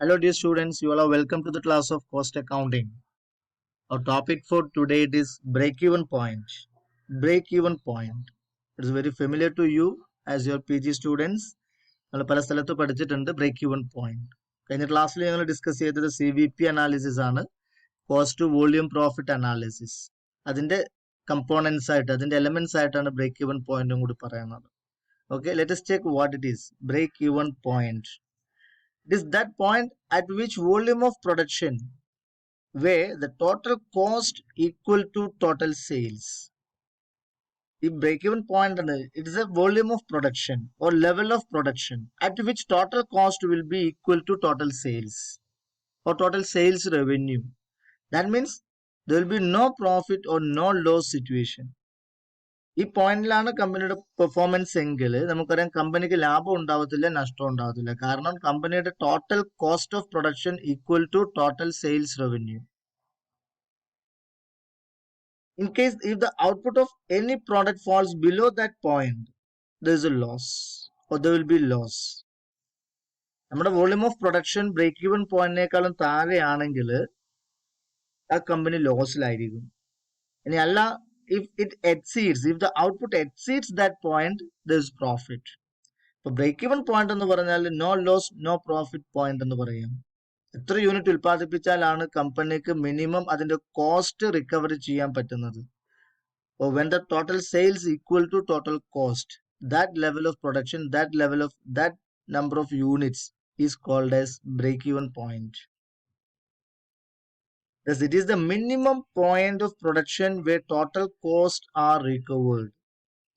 Hello, dear students. You all are welcome to the class of cost accounting. Our topic for today it is break-even point. Break-even point. It is very familiar to you as your PG students. നമ്മൾ പല സ്ഥലത്ത് പഠിച്ചിട്ടുണ്ട് break even point. കഴിഞ്ഞ ക്ലാസ്സിൽ ഞങ്ങൾ discuss ചെയ്തത് CVP analysis ആണ്, cost volume profit analysis. അതിന്റെ കമ്പോണൻസ് ആയിട്ട് അതിന്റെ എലമെന്റ്സ് ആയിട്ടാണ് ബ്രേക്ക് ഈവൻ പോയിന്റും കൂടി പറയുന്നത്. Okay, let us check what it is. Break even point. It is that point at which volume of production where the total cost equal to total sales. The break-even point, it is a volume of production or level of production at which total cost will be equal to total sales or total sales revenue. That means there will be no profit or no loss situation. ഈ പോയിന്റിലാണ് കമ്പനിയുടെ performance എങ്കിൽ നമുക്കറിയാം കമ്പനിക്ക് ലാഭം ഉണ്ടാവത്തില്ല, നഷ്ടം ഉണ്ടാവത്തില്ല. കാരണം കമ്പനിയുടെ total cost of production equal to total sales revenue. In case if the output of any product falls below that point, there is a loss or there will be loss. നമ്മുടെ volume of production break even പോയിന്റിനേക്കാളും താഴെയാണെങ്കിൽ ആ company ലോസിലായിരിക്കും. ഇനി അല്ല, if the output exceeds that point, there is profit. ഇപ്പൊ break even point എന്ന് പറഞ്ഞാൽ no loss no profit point എന്ന് പറയാം. എത്ര യൂണിറ്റ് ഉൽപ്പാദിപ്പിച്ചാലാണ് കമ്പനിക്ക് മിനിമം അതിന്റെ കോസ്റ്റ് റിക്കവറി ചെയ്യാൻ പറ്റുന്നത്. Or when the total sales equal to total cost, that level of production, that number of units is called as break-even point. Thus, it is the minimum point of production where total costs are recovered.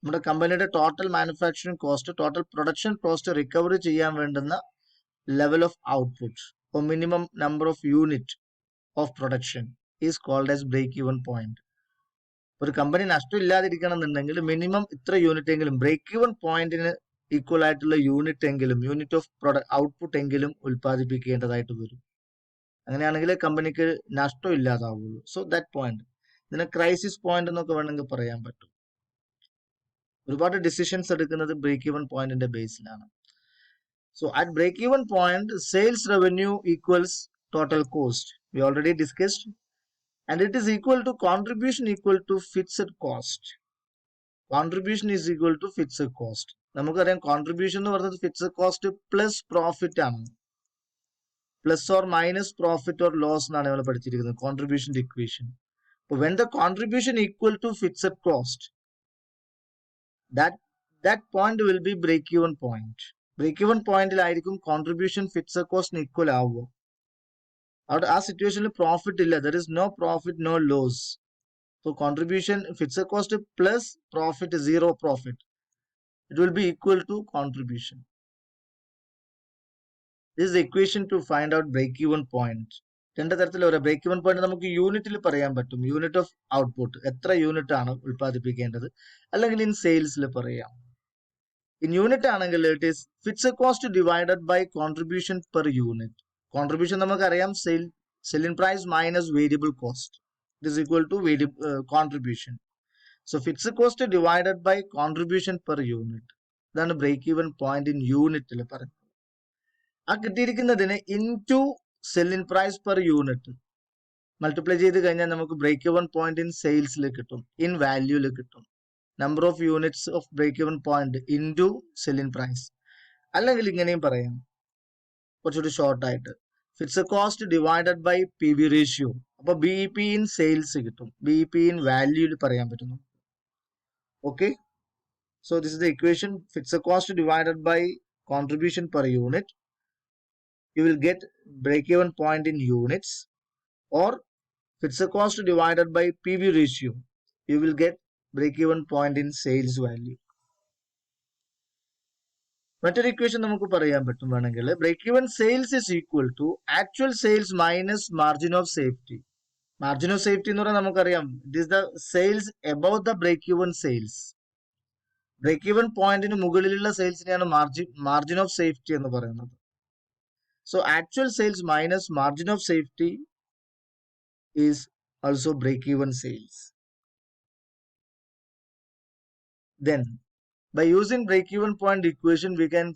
നമ്മുടെ കമ്പനിയുടെ total manufacturing cost, total production cost recovery ചെയ്യാൻ വേണ്ടുന്ന level of output or minimum number of unit of production is called as break-even point. ഒരു company നഷ്ടം ഇല്ലാതിരിക്കണം എന്നുണ്ടെങ്കിൽ minimum ഇത്ര unit എങ്കിലും break even പോയിന്റിന് ഈക്വൽ ആയിട്ടുള്ള യൂണിറ്റ് ഓഫ് ഔട്ട്പുട്ട് എങ്കിലും ഉൽപ്പാദിപ്പിക്കേണ്ടതായിട്ട് വരും. അങ്ങനെയാണെങ്കിൽ കമ്പനിക്ക് നഷ്ടം ഇല്ലാതാവുള്ളൂ. സോ ദാറ്റ് പോയിന്റ്, ഇതിനെ ക്രൈസിസ് പോയിന്റ് എന്നൊക്കെ വേണമെങ്കിൽ പറയാൻ പറ്റും. ഒരുപാട് ഡിസിഷൻസ് എടുക്കുന്നത് ബ്രേക്ക് ഈവൻ പോയിന്റിന്റെ ബേസിലാണ്. So at break even point sales revenue equals total cost. We already discussed. And it is equal to contribution equal to fixed cost. Contribution is equal to fixed cost. നമുക്കറിയാം contribution എന്ന് പറയുന്നത് fixed cost plus profit ആണ്. Plus or minus profit or loss എന്നാണ് നമ്മൾ പഠിച്ചിരിക്കുന്നത് കോൺട്രിബ്യൂഷന്റെ equation. When the contribution equal to fixed cost, that point will be break even point. Break even പോയിന്റിലായിരിക്കും contribution fixed കോസ്റ്റിന് ഈക്വൽ ആവുക. അവിടെ ആ സിറ്റുവേഷനിൽ പ്രോഫിറ്റ് ഇല്ല, there is no profit no loss. So contribution fixed cost plus profit, zero profit, it will be equal to contribution. This is the equation to find out break even point. രണ്ട് തരത്തിലുള്ള ഒരു break even point നമുക്ക് യൂണിറ്റിൽ പറയാൻ പറ്റും. Unit of output, എത്ര unit ആണ് ഉൽപ്പാദിപ്പിക്കേണ്ടത്, അല്ലെങ്കിൽ ഇൻ സെയിൽസിൽ പറയാം. ഇൻ യൂണിറ്റ് ആണെങ്കിൽ it is fixed cost divided by contribution per unit. Contribution നമുക്കറിയാം selling price minus variable cost, it is equal to contribution. So fixed cost divided by contribution per unit. ഇതാണ് break even point in യൂണിറ്റിൽ പറയുന്നത്. ആ കിട്ടിയിരിക്കുന്നതിന് into selling price per unit multiply ചെയ്ത് കഴിഞ്ഞാൽ നമുക്ക് break even point in സെയിൽസിൽ കിട്ടും, ഇൻ വാല്യൂയിൽ കിട്ടും. Number of units of break even point into selling price. അല്ലെങ്കിൽ ഇങ്ങനെയും പറയാം കുറച്ചുകൂടി ഷോർട്ട് ആയിട്ട്, fixed cost divided by PV ratio. അപ്പൊ BEP ഇൻ സെയിൽസ് കിട്ടും, BEP ഇൻ വാല്യൂയിൽ പറയാൻ പറ്റുന്നു. Okay, so this is the equation. Fixed cost divided by contribution per unit, you will get break even point in units. Or fixed cost divided by PV ratio, you will get break even point in sales value. മറ്റൊരു equation നമുക്ക് പറയാൻ പറ്റും വേണമെങ്കിൽ, break even sales is equal to actual sales minus margin of safety. Margin of safety എന്ന് പറഞ്ഞാൽ നമുക്കറിയാം it is the sales above the break even sales. Break even പോയിന്റിന് മുകളിലുള്ള സെയിൽസിനെയാണ് മാർജിൻ ഓഫ് സേഫ്റ്റി എന്ന് പറയുന്നത്. So actual sales minus margin of safety is also break even sales. Then By using break-even point equation, we can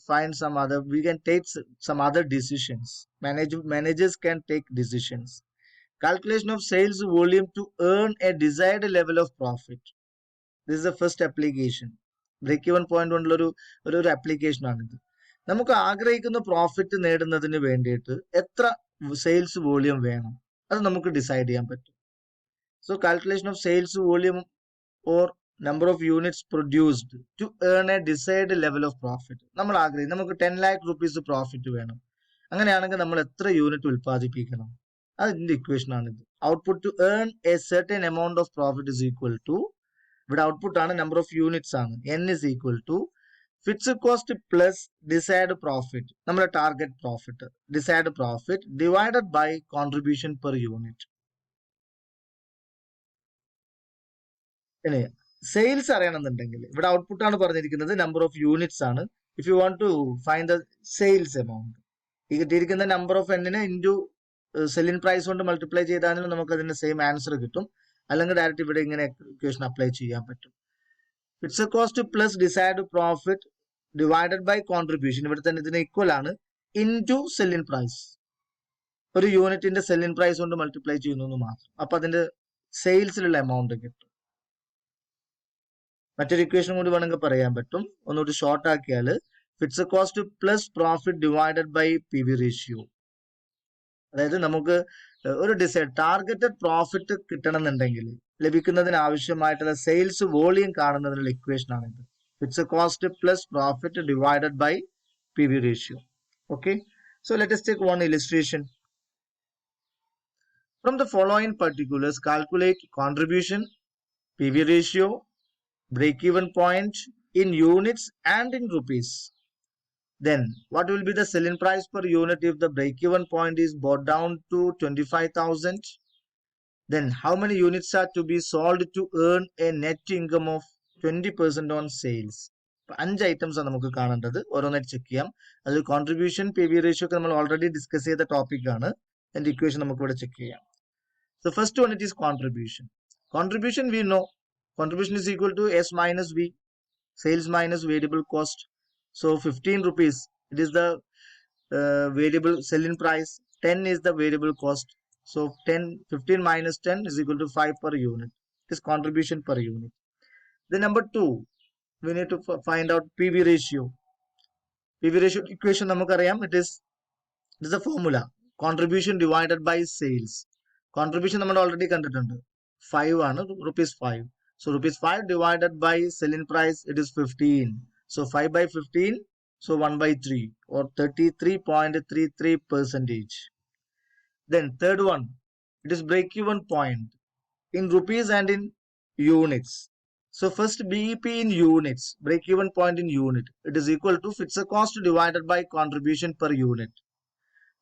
take some other decisions. Managers can take decisions. Calculation of sales volume to earn a desired level of profit. This is the first application. Break-even point ഒരു application ആണിത്. നമുക്ക് ആഗ്രഹിക്കുന്ന profit നേടുന്നതിന് വേണ്ടിയിട്ട് എത്ര sales volume വേണം അത് നമുക്ക് ഡിസൈഡ് ചെയ്യാൻ പറ്റും. So calculation of sales volume or number of units produced to earn a decide level of profit. നമ്മൾ ആഗ്രഹിക്കും നമുക്ക് 10 lakh rupees പ്രോഫിറ്റ് വേണം. അങ്ങനെയാണെങ്കിൽ നമ്മൾ എത്ര യൂണിറ്റ് ഉൽപ്പാദിപ്പിക്കണം? അതിന്റെ ഇക്വേഷൻ ആണിത്. Output to earn a certain amount of profit is equal to, ഇവിടെ ഔട്ട്പുട്ട് ആണ്, നമ്പർ ഓഫ് യൂണിറ്റ്സ് ആണ്, n is equal to fixed cost plus decide profit, നമ്മുടെ target profit, decide profit divided by contribution per unit. ഇനി sales അറിയണമെന്നുണ്ടെങ്കിൽ ഇവിടെ output ആണ് പറഞ്ഞിരിക്കുന്നത്, number of units ആണ്. If you want to find the sales amount, ഈ കിട്ടിയിരിക്കുന്ന number of എന്നിനെ ഇൻറ്റു സെല്ലിംഗ് പ്രൈസ് കൊണ്ട് മൾട്ടിപ്ലൈ ചെയ്താലും നമുക്ക് അതിന്റെ സെയിം ആൻസർ കിട്ടും. അല്ലെങ്കിൽ ഡയറക്റ്റ് ഇവിടെ ഇങ്ങനെ ഇക്വേഷൻ അപ്ലൈ ചെയ്യാൻ പറ്റും. Fixed cost plus decide profit divided by contribution, ഇവിടെ തന്നെ ഇതിന് ഈക്വൽ ആണ്, ഇൻറ്റു സെല്ലിംഗ് പ്രൈസ്. ഒരു യൂണിറ്റിന്റെ സെല്ലിംഗ് പ്രൈസ് കൊണ്ട് മൾട്ടിപ്ലൈ ചെയ്യുന്നു മാത്രം. അപ്പൊ അതിന്റെ സെയിൽസിലുള്ള എമൗണ്ട് കിട്ടും. മറ്റൊരു ഇക്വേഷൻ കൂടി വേണമെങ്കിൽ പറയാൻ പറ്റും. ഒന്നുകൂടി ഷോർട്ട് ആക്കിയാൽ fixed cost plus profit divided by P V ratio. അതായത് നമുക്ക് ഒരു ടാർഗറ്റഡ് പ്രോഫിറ്റ് കിട്ടണമെന്നുണ്ടെങ്കിൽ ലഭിക്കുന്നതിന് ആവശ്യമായിട്ടുള്ള സെയിൽസ് വോളിയം കാണുന്നതിനുള്ള ഇക്വേഷൻ ആണിത്. Fixed cost plus profit divided by P V ratio. Okay, so let us take one illustration. From the following particulars, calculate contribution, PV ratio, break-even point in units and in rupees. Then what will be the selling price per unit if the break-even point is brought down to 25,000? Then how many units are to be sold to earn a net income of 20% on sales? 5 items ആണ് നമുക്ക് കാണേണ്ടത്. ഓരോന്നായിട്ട് check ചെയ്യാം. അതിൽ contribution, P V ratio ഒക്കെ നമ്മൾ already discuss ചെയ്ത topic ആണ്. അതിന്റെ ഇക്വേഷൻ നമുക്ക് ഇവിടെ ചെക്ക് ചെയ്യാം. So first one, it is contribution. Contribution we know. Contribution is equal to S minus V, sales minus variable cost. So 15 rupees, it is the variable selling price. 10 is the variable cost. So 15 minus 10 is equal to 5 per unit. It is contribution per unit. Then number 2, we need to find out PV ratio. PV ratio equation namakkariyam, it is a formula. Contribution divided by sales. Contribution നമ്മൾ already കണ്ടിട്ടുണ്ട്, 5 ആണ്, ₹5. So ₹5 divided by selling price, it is 15. So 5 by 15, so 1/3 or 33.33%. Then third one, it is break-even point in rupees and in units. So first BEP in units, break-even point in unit, it is equal to fixed cost divided by contribution per unit.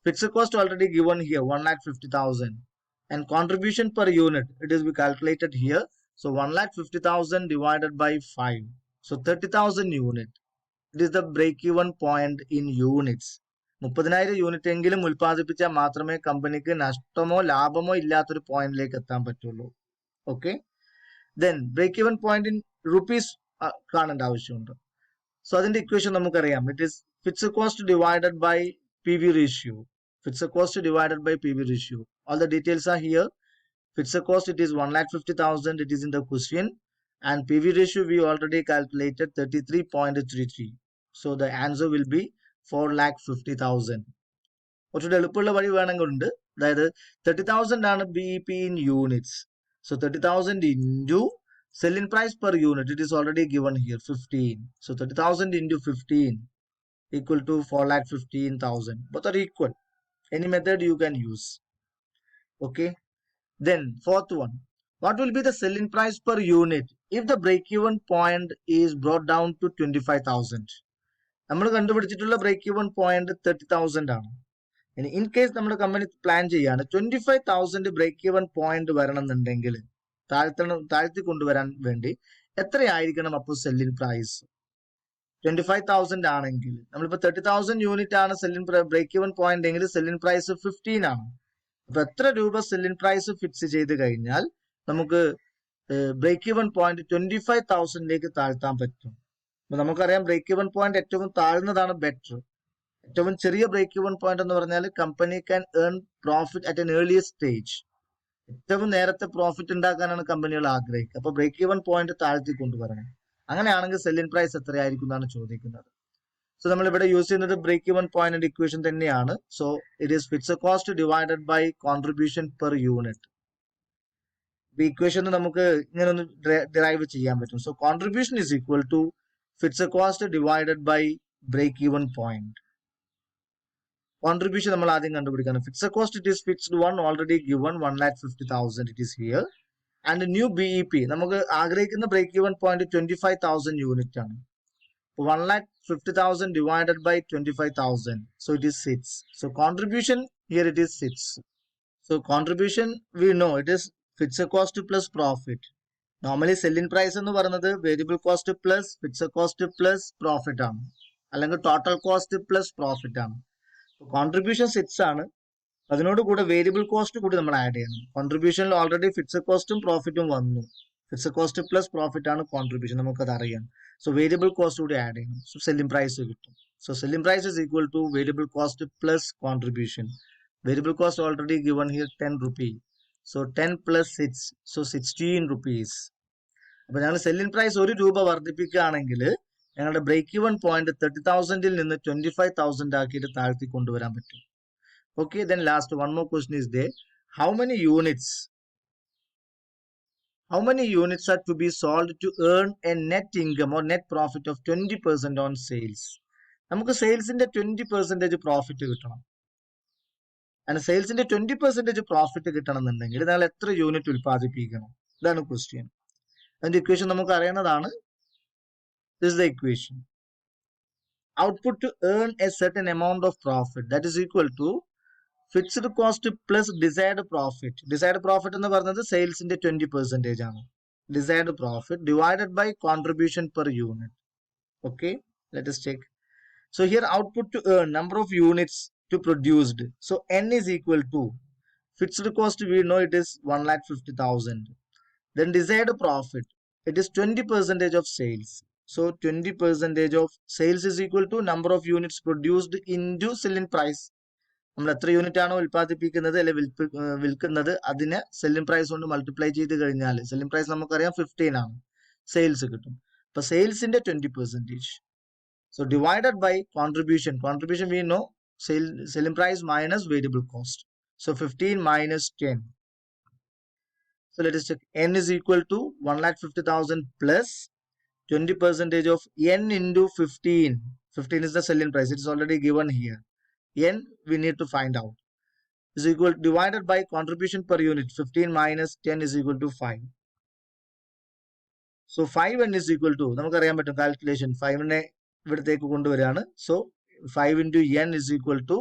Fixed cost already given here, 1,50,000. And contribution per unit, it is be calculated here. So 1,50,000 divided by 5. So 30,000 unit. It is the break-even point in units. 30,000 unit എങ്കിലും ഉൽപ്പാദിപ്പിച്ചാൽ മാത്രമേ കമ്പനിക്ക് നഷ്ടമോ ലാഭമോ ഇല്ലാത്തൊരു പോയിന്റിലേക്ക് എത്താൻ പറ്റുള്ളൂ. Okay, then break even point in rupees കാണേണ്ട ആവശ്യമുണ്ട്. So അതിന്റെ ഇക്വേഷൻ നമുക്കറിയാം. It is fixed cost divided by P V ratio. Fixed cost divided by PV ratio. All the details are here. Fixed cost, it is 1,50,000. It is in the question. And PV ratio we already calculated 33.33. So the answer will be 4,50,000. കുറച്ചുകൂടെ എളുപ്പമുള്ള വഴി വേണമെങ്കിൽ അതായത് 30,000 ആണ് BEP in units. So 30,000 into selling price per unit. It is already given here 15. So 30,000 into 15 equal to 4,15,000. Both are equal. Any method you can use. Okay, then fourth one, what will be the selling price per unit if the break-even point is brought down to 25,000? നമ്മൾ കണ്ടുപിടിച്ചിട്ടുള്ള break-even point 30,000 ആണ്. In case നമ്മുടെ company plan ചെയ്യാണ് 25,000 break-even point വരണമെന്നുണ്ടെങ്കിൽ താഴ്ത്തി കൊണ്ടുവരാൻ വേണ്ടി എത്രയായിരിക്കണം അപ്പോൾ selling price? 25,000 ആണെങ്കിൽ നമ്മളിപ്പോ 30,000 യൂണിറ്റ് ആണ് സെല്ലിംഗ് ബ്രേക്ക്-ഈവൻ പോയിന്റ് എങ്കിൽ സെല്ലിംഗ് പ്രൈസ് 15 ആണ്. അപ്പൊ എത്ര രൂപ സെല്ലിംഗ് പ്രൈസ് ഫിക്സ് ചെയ്ത് കഴിഞ്ഞാൽ നമുക്ക് ബ്രേക്ക്-ഈവൻ പോയിന്റ് 25,000ലേക്ക് താഴ്ത്താൻ പറ്റും? അപ്പൊ നമുക്കറിയാം ബ്രേക്ക് ഇവൻ പോയിന്റ് ഏറ്റവും താഴ്ന്നതാണ് ബെറ്റർ. ഏറ്റവും ചെറിയ ബ്രേക്ക് ഇവൻ പോയിന്റ് എന്ന് പറഞ്ഞാൽ company can earn profit at an earlier stage. ഏറ്റവും നേരത്തെ പ്രോഫിറ്റ് ഉണ്ടാക്കാനാണ് കമ്പനികൾ ആഗ്രഹിക്കുക. അപ്പൊ ബ്രേക്ക് ഇവൻ പോയിന്റ് താഴ്ത്തി കൊണ്ടുവരണം. അങ്ങനെയാണെങ്കിൽ സെല്ലിംഗ് പ്രൈസ് എത്രയായിരിക്കും എന്നാണ് ചോദിക്കുന്നത്. സോ നമ്മൾ ഇവിടെ യൂസ് ചെയ്യുന്നത് ബ്രേക്ക് ഇവൻ പോയിന്റ് ഇക്വേഷൻ തന്നെയാണ്. So it is fixed cost divided by contribution per unit. ഈ ഇക്വേഷൻ നമുക്ക് ഇങ്ങനെ ഒന്ന് ഡിറൈവ് ചെയ്യാൻ പറ്റും. So contribution is equal to fixed cost divided by break even point. Contribution നമ്മൾ ആദ്യം കണ്ടുപിടിക്കണം. Fixed cost it is fixed one already given 1,50,000 it is here. And new BEP നമുക്ക് ആഗ്രഹിക്കുന്ന ബ്രേക്ക് ഇവൻ പോയിന്റ് 25,000 യൂണിറ്റ് ആണ്. 1,50,000 divided by 25,000. So it is 6. So contribution here it is 6. So contribution we know it is fixed cost plus profit. Normally selling price എന്ന് പറയുന്നത് variable cost plus fixed cost plus profit ആണ്, അല്ലെങ്കിൽ total cost plus profit ആണ്. Contribution 6 ആണ്. അതിനോട് കൂടെ variable cost കൂടി നമ്മൾ ആഡ് ചെയ്യണം. കോൺട്രിബ്യൂഷനിൽ ഓൾറെഡി ഫിക്സഡ് കോസ്റ്റും പ്രോഫിറ്റും വന്നു. ഫിക്സഡ് കോസ്റ്റ് പ്ലസ് പ്രോഫിറ്റ് ആണ് കോൺട്രിബ്യൂഷൻ, നമുക്കത് അറിയാം. സോ വേരിയബിൾ കോസ്റ്റ് കൂടി ആഡ് ചെയ്യണം. സോ സെല്ലിംഗ് പ്രൈസ് കിട്ടും. So selling price is equal to variable cost plus contribution. Variable cost already given here 10 rupee. So 10 plus 6, so 16 rupees. അപ്പൊ ഞങ്ങൾ selling price 1 രൂപ വർദ്ധിപ്പിക്കുകയാണെങ്കിൽ ഞങ്ങളുടെ ബ്രേക്ക് ഇവൺ പോയിന്റ് 30,000 നിന്ന് 25,000 ആക്കിയിട്ട് താഴ്ത്തി കൊണ്ടുവരാൻ പറ്റും. Okay, then last one more question is there. How many units are to be sold to earn a net income or net profit of 20% on sales? നമുക്ക് സെയിൽസിന്റെ 20% profit കിട്ടണം. ആൻഡ് സെയിൽസിന്റെ 20% പ്രോഫിറ്റ് കിട്ടണം എന്നുണ്ടെങ്കിൽ നിങ്ങൾ എത്ര യൂണിറ്റ് ഉൽപ്പാദിപ്പിക്കണം? ഇതാണ് ക്വസ്റ്റ്യൻ. അതിന്റെ equation നമുക്ക് അറിയുന്നതാണ്. This is the equation. Output to earn a certain amount of profit, that is equal to fixed cost plus desired profit. Desired profit എന്ന് പറയുന്നത് സെയിൽസിന്റെ 20% ആണ്. Desired profit divided by contribution per unit. Okay, let us check. So here output to earn, number of units to produced. So N is equal to fixed cost, we know it is 1,50,000. Then desired profit, it is 20% of sales. So 20% of sales is equal to number of units produced into selling price. നമ്മൾ എത്ര unit ആണോ ഉൽപ്പാദിപ്പിക്കുന്നത് അല്ലെ വിൽക്കുന്നത് അതിനെ selling price കൊണ്ട് multiply ചെയ്ത് കഴിഞ്ഞാൽ സെല്ലിംഗ് പ്രൈസ് നമുക്കറിയാം 15 ആണ്, സെയിൽസ് കിട്ടും. അപ്പൊ സെയിൽസിന്റെ 20%. So divided by contribution. Contribution we know selling price minus variable cost. So 15 minus 10. So let us check. N is equal to 1,50,000 plus 20% of N into 15. 15 is the selling price. It is already given here. N we need to find out is equal divided by contribution per unit. 15 minus 10 is equal to 5. So 5N is equal to നമുക്കറിയാൻ പറ്റും calculation. 5നെ ഇവിടത്തേക്ക് കൊണ്ടുവരികയാണ്. So 5 into N is equal to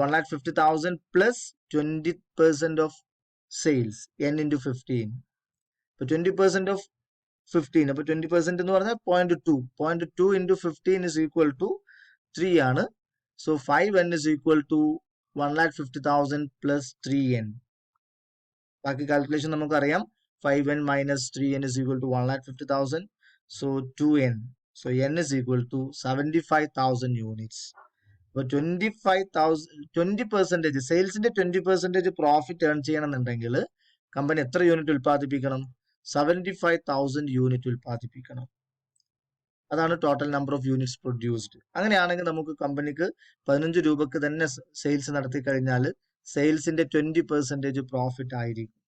1,50,000 plus 20% of sales. N into 15. So 20% of 15. അപ്പോൾ 20% എന്ന് പറഞ്ഞാൽ 0.2. 0.2 into 15 is equal to 3 ആണ്. So 5N is equal to 1,50,000 plus 3N. ബാക്കി calculation നമുക്കറിയാം. 5N minus 3N is equal to 1,50,000. So 2N. So N is equal to 75,000 units. അപ്പോൾ 20% സെയിൽസിന്റെ 20% profit earn ചെയ്യണമെന്നുണ്ടെങ്കിൽ company എത്ര unit ഉൽപ്പാദിപ്പിക്കണം? 75,000 unit ഉൽപ്പാദിപ്പിക്കണം. അതാണ് total number of units produced. അങ്ങനെയാണെങ്കിൽ നമുക്ക് കമ്പനിക്ക് 15 രൂപക്ക് തന്നെ സെയിൽസ് നടത്തി കഴിഞ്ഞാൽ സെയിൽസിന്റെ 20% പ്രോഫിറ്റ് ആയിരിക്കും.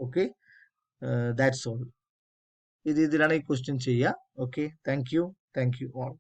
Okay, that's all. ഈ രീതിയിലാണ് ഈ ക്വസ്റ്റ്യൻ ചെയ്യുക. Okay, thank you all.